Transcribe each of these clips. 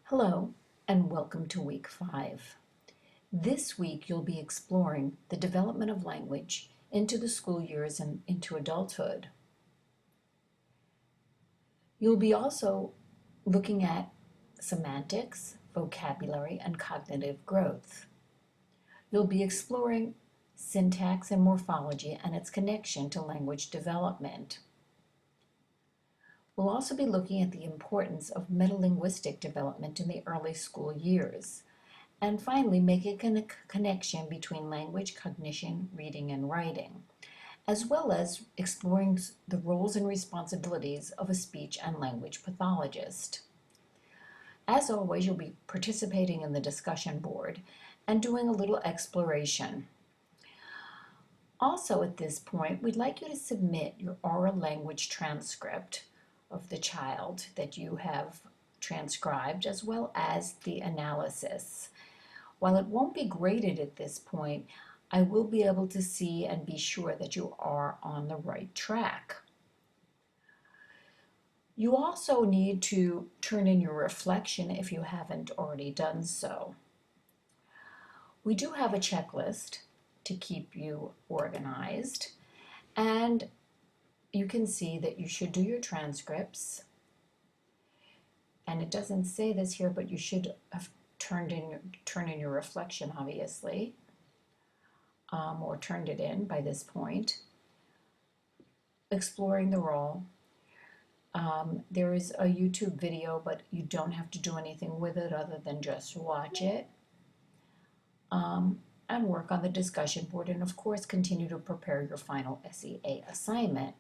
Hello, and welcome to week 5. This week you'll be exploring the development of language into the school years and into adulthood. You'll be also looking at semantics, vocabulary, and cognitive growth. You'll be exploring syntax and morphology and its connection to language development. We'll also be looking at the importance of metalinguistic development in the early school years. And finally, making a connection between language, cognition, reading, and writing, as well as exploring the roles and responsibilities of a speech and language pathologist. As always, you'll be participating in the discussion board and doing a little exploration. Also at this point, we'd like you to submit your oral language transcript of the child that you have transcribed, as well as the analysis. While it won't be graded at this point, I will be able to see and be sure that you are on the right track. You also need to turn in your reflection if you haven't already done so. We do have a checklist to keep you organized, and you can see that you should do your transcripts, and it doesn't say this here, but you should have turn in your reflection, obviously, or turned it in by this point. Exploring the role. There is a YouTube video, but you don't have to do anything with it other than just watch it, and work on the discussion board, and of course continue to prepare your final SEA assignment.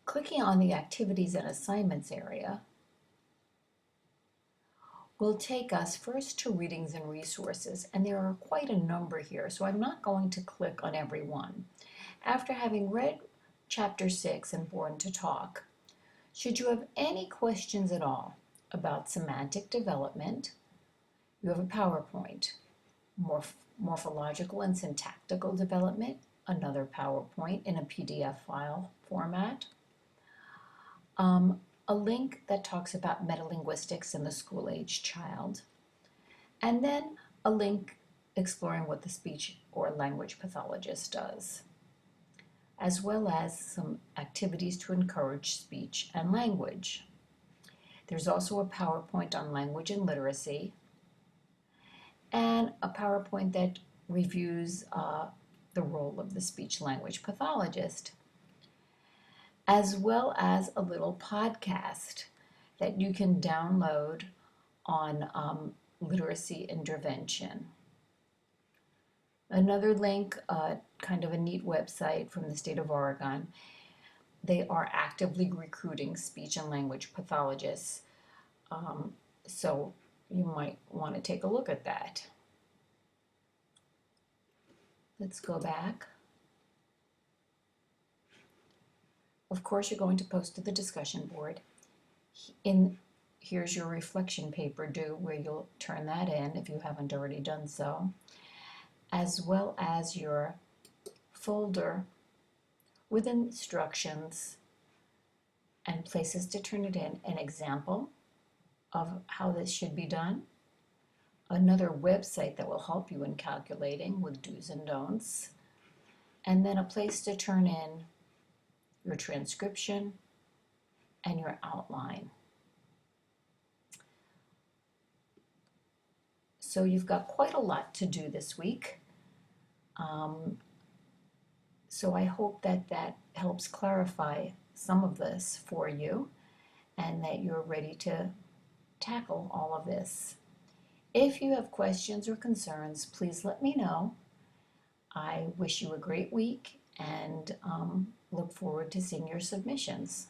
Clicking on the Activities and Assignments area will take us first to Readings and Resources, and there are quite a number here, so I'm not going to click on every one. After having read Chapter 6 and Born to Talk, should you have any questions at all about semantic development, you have a PowerPoint. Morphological and syntactical development, another PowerPoint in a PDF file format. A link that talks about metalinguistics in the school-age child, and then a link exploring what the speech or language pathologist does, as well as some activities to encourage speech and language. There's also a PowerPoint on language and literacy, and a PowerPoint that reviews the role of the speech-language pathologist, as well as a little podcast that you can download on literacy intervention. Another link, kind of a neat website from the state of Oregon. They are actively recruiting speech and language pathologists, so you might want to take a look at that. Let's go back. Of course, you're going to post to the discussion board. Here's your reflection paper due, where you'll turn that in if you haven't already done so, as well as your folder with instructions and places to turn it in, an example of how this should be done, another website that will help you in calculating with do's and don'ts, and then a place to turn in your transcription and your outline. So you've got quite a lot to do this week. So I hope that helps clarify some of this for you, and that you're ready to tackle all of this. If you have questions or concerns, please let me know. I wish you a great week, and look forward to seeing your submissions.